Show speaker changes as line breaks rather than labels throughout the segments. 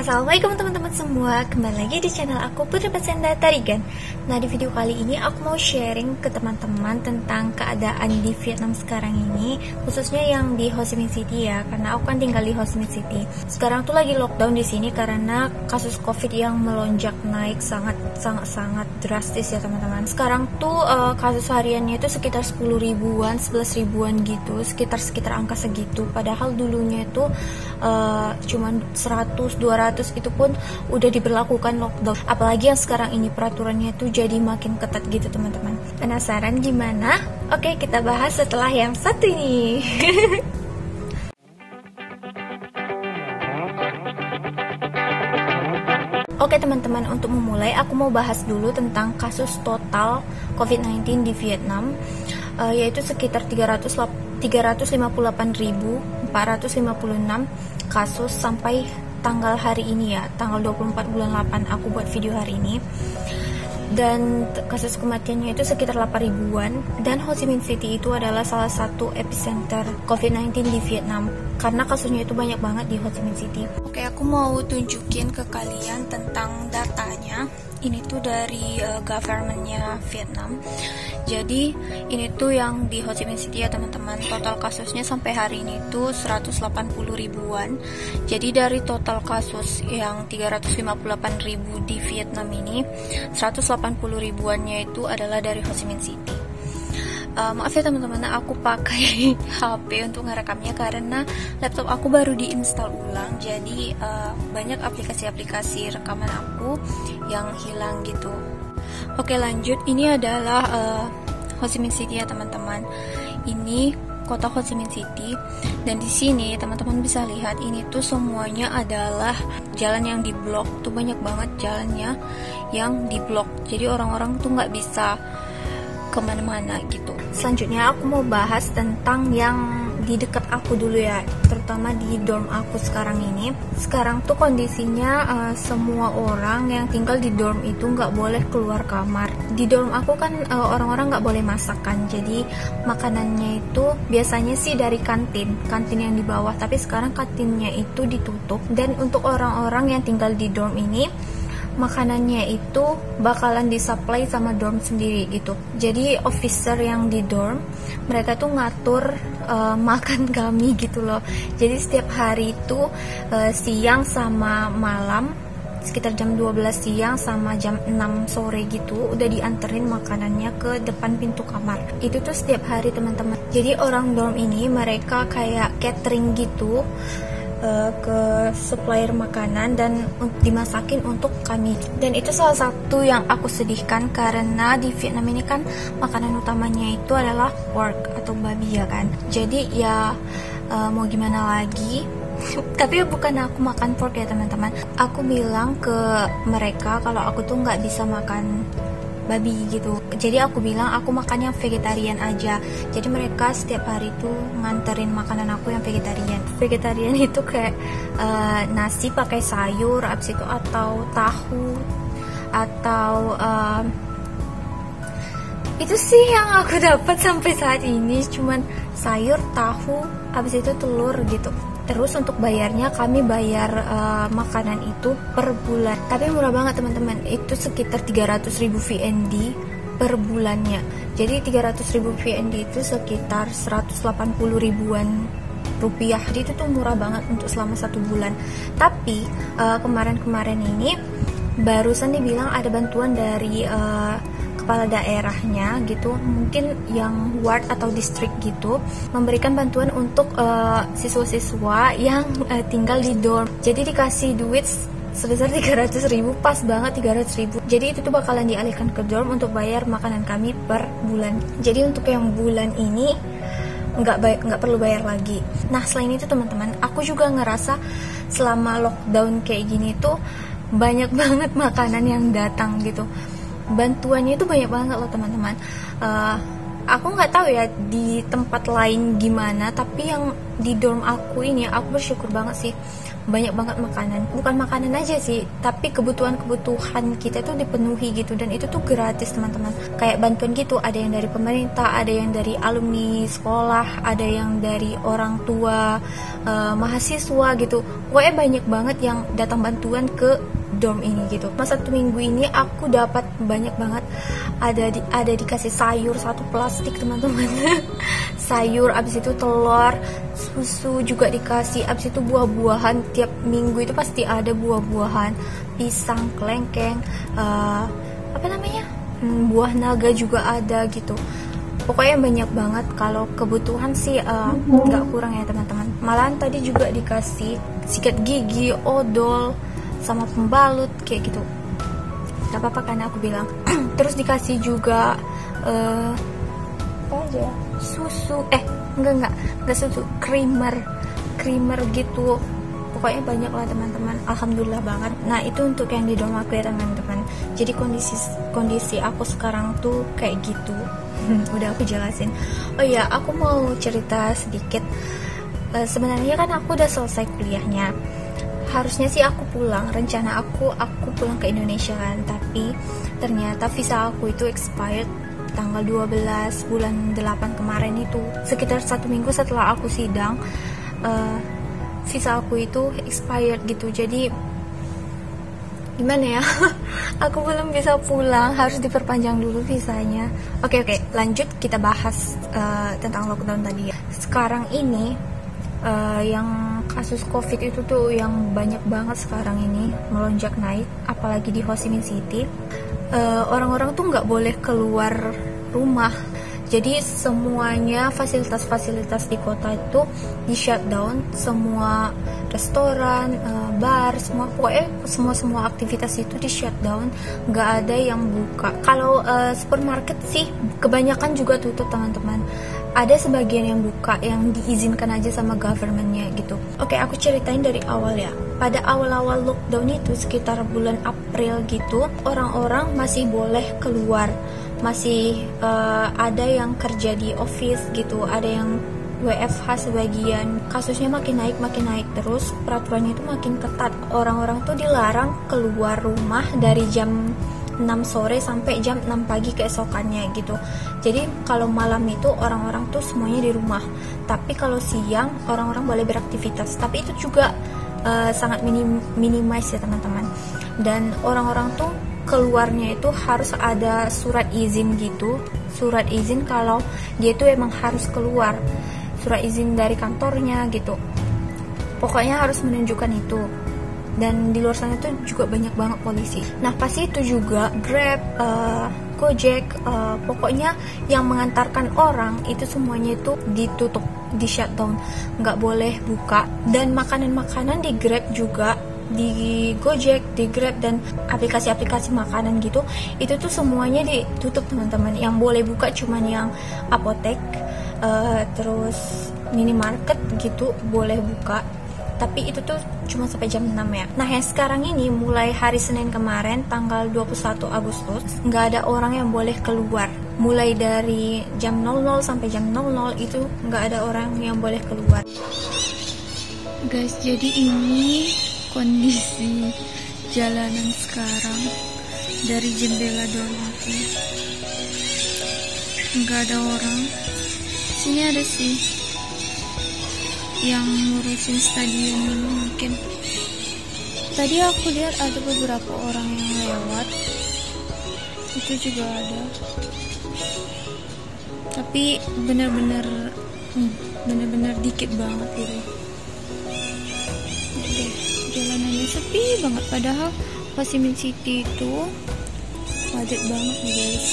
Assalamualaikum teman-teman semua, kembali lagi di channel aku Putri Pasenda Tarigan. Nah, di video kali ini aku mau sharing ke teman-teman tentang keadaan di Vietnam sekarang ini, khususnya yang di Ho Chi Minh City ya, karena aku kan tinggal di Ho Chi Minh City. Sekarang tuh lagi lockdown di sini karena kasus COVID yang melonjak naik sangat drastis ya teman-teman. Sekarang tuh kasus hariannya itu sekitar 10 ribuan, 11 ribuan gitu, sekitar angka segitu. Padahal dulunya itu cuman 100, 200 itu pun udah diberlakukan lockdown. Apalagi yang sekarang ini peraturannya tuh jadi makin ketat gitu teman-teman. Penasaran gimana? Oke, kita bahas setelah yang satu ini. Oke teman-teman, untuk memulai aku mau bahas dulu tentang kasus total COVID-19 di Vietnam, yaitu sekitar 358.456 kasus sampai tanggal hari ini ya, tanggal 24 bulan 8 aku buat video hari ini. Dan kasus kematiannya itu sekitar 8 ribuan. Dan Ho Chi Minh City itu adalah salah satu epicenter COVID-19 di Vietnam, karena kasusnya itu banyak banget di Ho Chi Minh City. Oke, aku mau tunjukin ke kalian tentang datanya. Ini tuh dari governmentnya Vietnam. Jadi ini tuh yang di Ho Chi Minh City ya teman-teman. Total kasusnya sampai hari ini tuh 180 ribuan. Jadi dari total kasus yang 358 ribu di Vietnam ini, 180 ribuannya itu adalah dari Ho Chi Minh City. Maaf ya teman-teman, aku pakai HP untuk ngerekamnya karena laptop aku baru diinstal ulang. Jadi banyak aplikasi-aplikasi rekaman aku yang hilang gitu. Oke, lanjut. Ini adalah Ho Chi Minh City ya teman-teman. Ini kota Ho Chi Minh City, dan di sini teman-teman bisa lihat ini tuh semuanya adalah jalan yang diblok. Tuh banyak banget jalannya yang diblok. Jadi orang-orang tuh nggak bisa kemana-mana gitu. Selanjutnya aku mau bahas tentang yang di dekat aku dulu ya, terutama di dorm aku sekarang ini. Sekarang tuh kondisinya semua orang yang tinggal di dorm itu nggak boleh keluar kamar. Di dorm aku kan orang-orang nggak boleh masak kan, jadi makanannya itu biasanya sih dari kantin yang di bawah, tapi sekarang kantinnya itu ditutup. Dan untuk orang-orang yang tinggal di dorm ini, makanannya itu bakalan disuplai sama dorm sendiri gitu. Jadi officer yang di dorm, mereka tuh ngatur makan kami gitu loh. Jadi setiap hari itu siang sama malam, sekitar jam 12 siang sama jam 6 sore gitu, udah dianterin makanannya ke depan pintu kamar. Itu tuh setiap hari teman-teman. Jadi orang dorm ini mereka kayak catering gitu, ke supplier makanan dan dimasakin untuk kami. Dan itu salah satu yang aku sedihkan karena di Vietnam ini kan makanan utamanya itu adalah pork atau babi ya kan. Jadi ya mau gimana lagi. Tapi bukan aku makan pork ya teman-teman. Aku bilang ke mereka kalau aku tuh nggak bisa makan babi gitu. Jadi aku bilang aku makannya vegetarian aja. Jadi mereka setiap hari tuh nganterin makanan aku yang vegetarian. Vegetarian itu kayak nasi pakai sayur, abis itu atau tahu, atau itu sih yang aku dapat sampai saat ini, cuman sayur, tahu, abis itu telur gitu. Terus untuk bayarnya kami bayar makanan itu per bulan. Tapi murah banget teman-teman. Itu sekitar 300.000 VND per bulannya. Jadi 300.000 VND itu sekitar 180 ribuan rupiah. Jadi itu tuh murah banget untuk selama 1 bulan. Tapi kemarin-kemarin ini barusan dibilang ada bantuan dari kepala daerahnya gitu, mungkin yang ward atau distrik gitu, memberikan bantuan untuk siswa-siswa yang tinggal di dorm. Jadi dikasih duit sebesar 300.000, pas banget 300.000. Jadi itu tuh bakalan dialihkan ke dorm untuk bayar makanan kami per bulan. Jadi untuk yang bulan ini nggak perlu bayar lagi. Nah selain itu teman-teman, aku juga ngerasa selama lockdown kayak gini tuh banyak banget makanan yang datang gitu. Bantuannya itu banyak banget loh teman-teman. Aku nggak tahu ya di tempat lain gimana, tapi yang di dorm aku ini aku bersyukur banget sih. banyak banget makanan. Bukan makanan aja sih, tapi kebutuhan kita tuh dipenuhi gitu, dan itu tuh gratis teman-teman. Kayak bantuan gitu, ada yang dari pemerintah, ada yang dari alumni sekolah, ada yang dari orang tua, mahasiswa gitu. Pokoknya banyak banget yang datang bantuan ke dorm ini gitu. Mas 1 minggu ini aku dapat banyak banget, ada dikasih sayur 1 plastik teman-teman. Sayur, abis itu telur, susu juga dikasih, abis itu buah-buahan. Tiap minggu itu pasti ada buah-buahan, pisang, kelengkeng, buah naga juga ada gitu. Pokoknya banyak banget. Kalau kebutuhan sih nggak kurang ya teman-teman. Malahan tadi juga dikasih sikat gigi, odol, sama pembalut kayak gitu. Gak apa-apa kan aku bilang. Terus dikasih juga apa aja, susu, enggak susu, creamer gitu. Pokoknya banyak lah teman-teman. Alhamdulillah banget. Nah itu untuk yang di dorm aku ya teman-teman. Jadi kondisi aku sekarang tuh kayak gitu. Udah aku jelasin. Oh iya, aku mau cerita sedikit. Sebenarnya kan aku udah selesai kuliahnya. Harusnya sih aku pulang, rencana aku pulang ke Indonesia kan, tapi ternyata visa aku itu expired tanggal 12 bulan 8 kemarin itu. Sekitar 1 minggu setelah aku sidang, visa aku itu expired gitu. Jadi gimana ya? Aku belum bisa pulang, harus diperpanjang dulu visanya. Oke, lanjut kita bahas tentang lockdown tadi ya. Sekarang ini yang kasus COVID itu tuh yang banyak banget sekarang ini, melonjak naik, apalagi di Ho Chi Minh City. Orang-orang tuh nggak boleh keluar rumah. Jadi semuanya fasilitas-fasilitas di kota itu di shutdown, semua restoran, bar, pokoknya semua aktivitas itu di shutdown, nggak ada yang buka. Kalau supermarket sih kebanyakan juga tutup teman-teman. Ada sebagian yang buka, yang diizinkan aja sama governmentnya gitu. Oke, aku ceritain dari awal ya. Pada awal-awal lockdown itu sekitar bulan April gitu, orang-orang masih boleh keluar, masih ada yang kerja di office gitu, ada yang WFH sebagian. Kasusnya makin naik terus, peraturannya itu makin ketat. Orang-orang tuh dilarang keluar rumah dari jam 6 sore sampai jam 6 pagi keesokannya gitu. Jadi kalau malam itu orang-orang tuh semuanya di rumah. Tapi kalau siang orang-orang boleh beraktivitas. Tapi itu juga sangat minimize ya teman-teman. Dan orang-orang tuh keluarnya itu harus ada surat izin gitu. Surat izin kalau dia tuh emang harus keluar. Surat izin dari kantornya gitu. Pokoknya harus menunjukkan itu. Dan di luar sana tuh juga banyak banget polisi. Nah pasti itu juga Grab, Gojek, pokoknya yang mengantarkan orang itu semuanya itu ditutup, di shutdown, nggak boleh buka. Dan makanan-makanan di Grab juga, di Gojek, di Grab, dan aplikasi-aplikasi makanan gitu, itu tuh semuanya ditutup teman-teman. Yang boleh buka cuman yang apotek, terus minimarket gitu boleh buka. Tapi itu tuh cuma sampai jam 6 ya. Nah yang sekarang ini mulai hari Senin kemarin tanggal 21 Agustus nggak ada orang yang boleh keluar. Mulai dari jam 00 sampai jam 00 itu nggak ada orang yang boleh keluar. Guys, jadi ini kondisi jalanan sekarang dari jendela dorm aku. Nggak ada orang. Sini ada sih yang ngurusin stadion ini mungkin. Tadi aku lihat ada beberapa orang yang lewat, itu juga ada. Tapi benar-benar dikit banget gitu. Oke, jalanannya sepi banget. Padahal Ho Chi Minh City itu padat banget nih guys.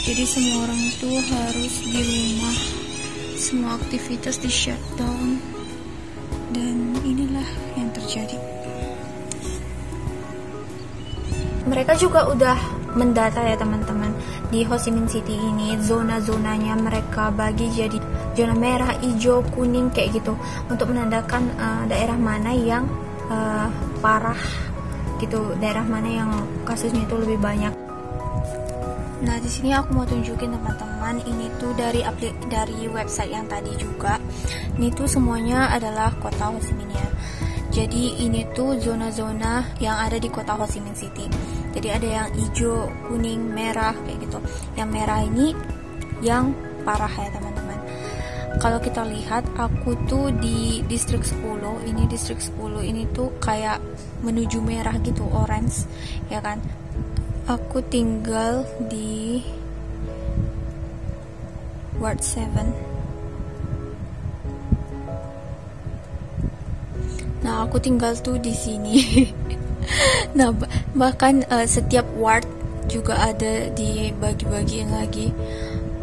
Jadi semua orang tuh harus di rumah. Semua aktivitas di shutdown, dan inilah yang terjadi. Mereka juga udah mendata ya teman-teman, di Ho Chi Minh City ini zona-zonanya mereka bagi jadi zona merah, hijau, kuning kayak gitu, untuk menandakan daerah mana yang parah gitu, daerah mana yang kasusnya itu lebih banyak. Nah di sini aku mau tunjukin teman-teman, ini tuh dari website yang tadi juga. Ini tuh semuanya adalah kota Ho Chi Minh ya. Jadi ini tuh zona-zona yang ada di kota Ho Chi Minh City. Jadi ada yang hijau, kuning, merah kayak gitu. Yang merah ini yang parah ya teman-teman. Kalau kita lihat, aku tuh di distrik 10. Ini distrik 10 ini tuh kayak menuju merah gitu, orange ya kan. Aku tinggal di Ward 7. Nah, aku tinggal tuh di sini. Nah, bahkan setiap ward juga ada dibagi-bagiin lagi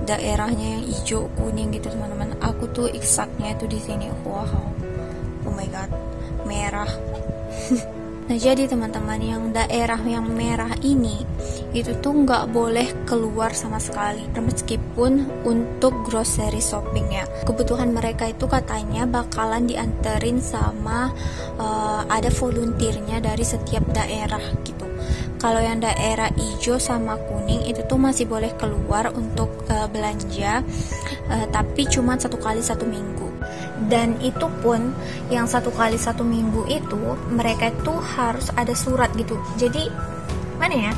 daerahnya yang hijau, kuning gitu teman-teman. Aku tuh exactnya itu di sini. Wow, oh my god, merah. Nah, jadi teman-teman, yang daerah yang merah ini itu tuh nggak boleh keluar sama sekali, meskipun untuk grocery shopping ya. Kebutuhan mereka itu katanya bakalan dianterin sama ada volunteernya dari setiap daerah gitu. Kalau yang daerah hijau sama kuning itu tuh masih boleh keluar untuk belanja, tapi cuma 1 kali 1 minggu. Dan itu pun yang 1 kali 1 minggu itu mereka tuh harus ada surat gitu. Jadi mana ya,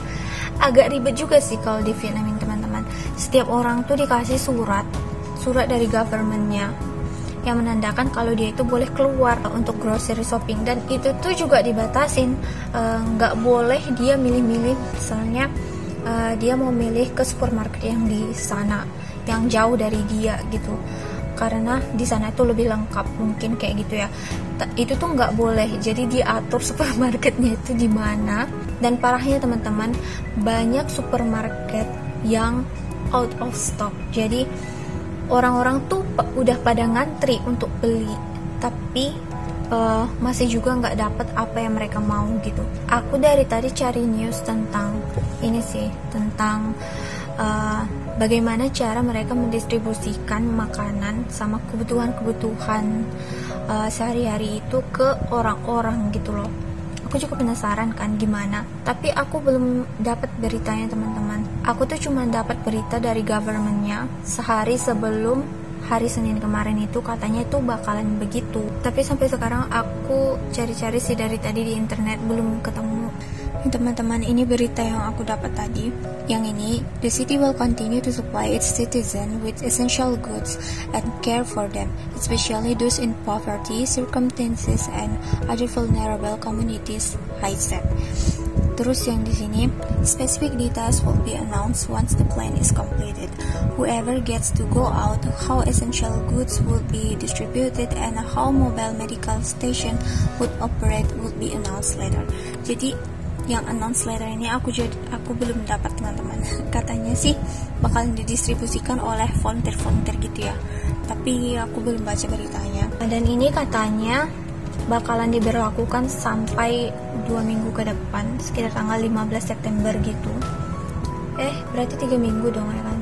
agak ribet juga sih kalau di Vietnam ini teman-teman. Setiap orang tuh dikasih surat dari governmentnya yang menandakan kalau dia itu boleh keluar untuk grocery shopping. Dan itu tuh juga dibatasin, nggak boleh dia milih-milih. Misalnya dia mau milih ke supermarket yang di sana, yang jauh dari dia gitu, karena di sana itu lebih lengkap mungkin kayak gitu ya. Itu tuh nggak boleh. Jadi diatur supermarketnya itu di mana. Dan parahnya teman-teman, banyak supermarket yang out of stock. Jadi orang-orang tuh udah pada ngantri untuk beli, tapi masih juga nggak dapat apa yang mereka mau gitu. Aku dari tadi cari news tentang ini sih, tentang bagaimana cara mereka mendistribusikan makanan sama kebutuhan-kebutuhan sehari-hari itu ke orang-orang gitu loh. Aku juga penasaran kan gimana, tapi aku belum dapat beritanya teman-teman. Aku tuh cuma dapat berita dari governmentnya sehari sebelum hari Senin kemarin itu, katanya itu bakalan begitu. Tapi sampai sekarang aku cari-cari sih dari tadi di internet, belum ketemu. Teman-teman, ini berita yang aku dapat tadi. Yang ini, the city will continue to supply its citizens with essential goods and care for them, especially those in poverty circumstances and other vulnerable communities, I said. Terus yang di sini, specific details will be announced once the plan is completed. Whoever gets to go out, how essential goods will be distributed, and how mobile medical station would operate would be announced later. Jadi yang announce later ini aku belum dapat teman-teman. Katanya sih bakalan didistribusikan oleh volunteer gitu ya, tapi aku belum baca beritanya. Dan ini katanya bakalan diberlakukan sampai 2 minggu ke depan, sekitar tanggal 15 September gitu. Berarti 3 minggu dong ya kan,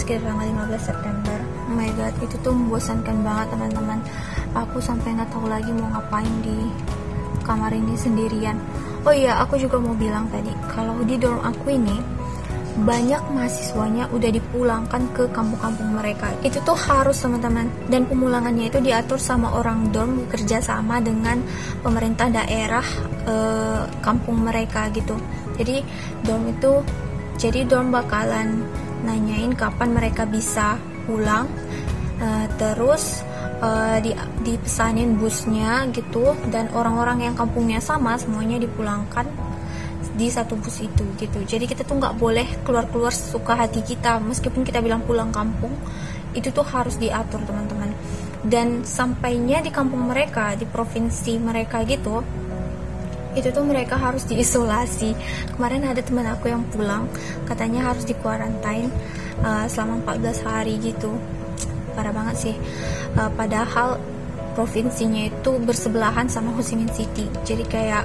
sekitar tanggal 15 September. Oh my god, itu tuh membosankan banget teman-teman. Aku sampai nggak tahu lagi mau ngapain di kamar ini sendirian. Oh iya, aku juga mau bilang tadi, kalau di dorm aku ini banyak mahasiswanya udah dipulangkan ke kampung-kampung mereka. Itu tuh harus teman-teman. Dan pemulangannya itu diatur sama orang dorm bekerja sama dengan pemerintah daerah kampung mereka gitu. Jadi dorm bakalan nanyain kapan mereka bisa pulang, terus dipesanin busnya gitu, dan orang-orang yang kampungnya sama semuanya dipulangkan di satu bus itu gitu. Jadi kita tuh nggak boleh keluar-keluar sesuka hati kita, meskipun kita bilang pulang kampung, itu tuh harus diatur teman-teman. Dan sampainya di kampung mereka, di provinsi mereka gitu, itu tuh mereka harus diisolasi. Kemarin ada teman aku yang pulang, katanya harus dikuarantain selama 14 hari gitu. Parah banget sih. Padahal provinsinya itu bersebelahan sama Ho Chi Minh City, jadi kayak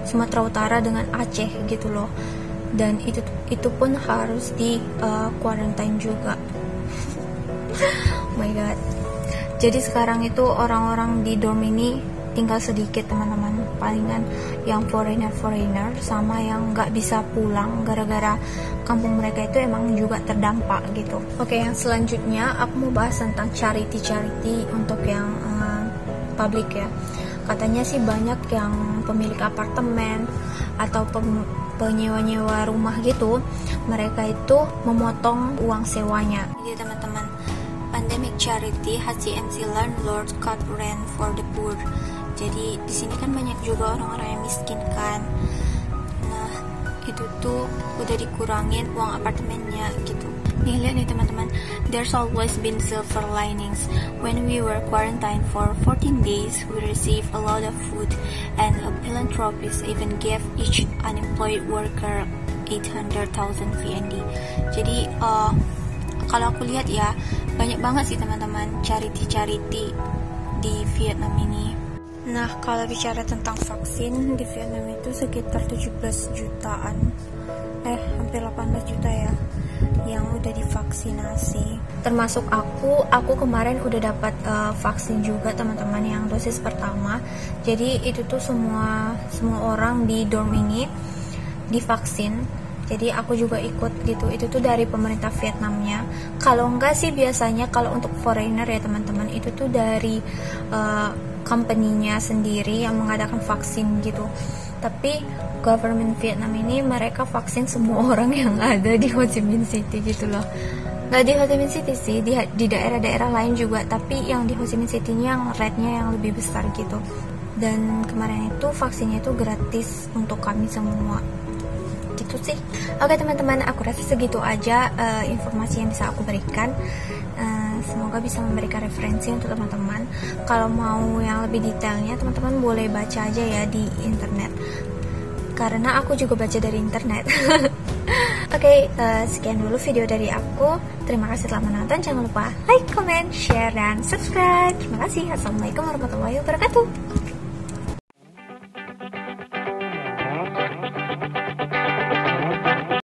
Sumatera Utara dengan Aceh gitu loh. Dan itu pun harus di quarantine juga. Oh my god. Jadi sekarang itu orang-orang di dorm ini tinggal sedikit teman-teman, palingan yang foreigner sama yang nggak bisa pulang gara-gara kampung mereka itu emang juga terdampak gitu. Oke, yang selanjutnya aku mau bahas tentang charity untuk yang public ya. Katanya sih banyak yang pemilik apartemen atau penyewa-nyewa rumah gitu, mereka itu memotong uang sewanya. Jadi teman-teman, pandemic charity HCMC landlord cut rent for the poor. Jadi di sini kan banyak juga orang-orang yang miskin kan. Nah, itu tuh udah dikurangin uang apartemennya gitu. Nih lihat nih teman-teman, there's always been silver linings. When we were quarantined for 14 days, we received a lot of food, and a philanthropist even gave each unemployed worker 800,000 VND. Jadi kalau aku lihat ya, banyak banget sih teman-teman charity di Vietnam ini. Nah, kalau bicara tentang vaksin di Vietnam itu sekitar 17 jutaan, hampir 18 juta ya, yang udah divaksinasi. Termasuk aku kemarin udah dapat vaksin juga teman-teman, yang dosis pertama. Jadi itu tuh semua orang di dorm ini divaksin. Jadi aku juga ikut gitu. Itu tuh dari pemerintah Vietnamnya. Kalau enggak sih biasanya kalau untuk foreigner ya teman-teman, itu tuh dari company-nya sendiri yang mengadakan vaksin gitu. Tapi government Vietnam ini mereka vaksin semua orang yang ada di Ho Chi Minh City gitu loh. Nggak di Ho Chi Minh City sih, di daerah-daerah lain juga, tapi yang di Ho Chi Minh City-nya yang rate-nya yang lebih besar gitu. Dan kemarin itu vaksinnya itu gratis untuk kami semua gitu sih. Oke teman-teman, aku rasa segitu aja informasi yang bisa aku berikan. Semoga bisa memberikan referensi untuk teman-teman. Kalau mau yang lebih detailnya, teman-teman boleh baca aja ya di internet, karena aku juga baca dari internet. Oke, sekian dulu video dari aku. Terima kasih telah menonton. Jangan lupa like, comment, share, dan subscribe. Terima kasih. Assalamualaikum warahmatullahi wabarakatuh.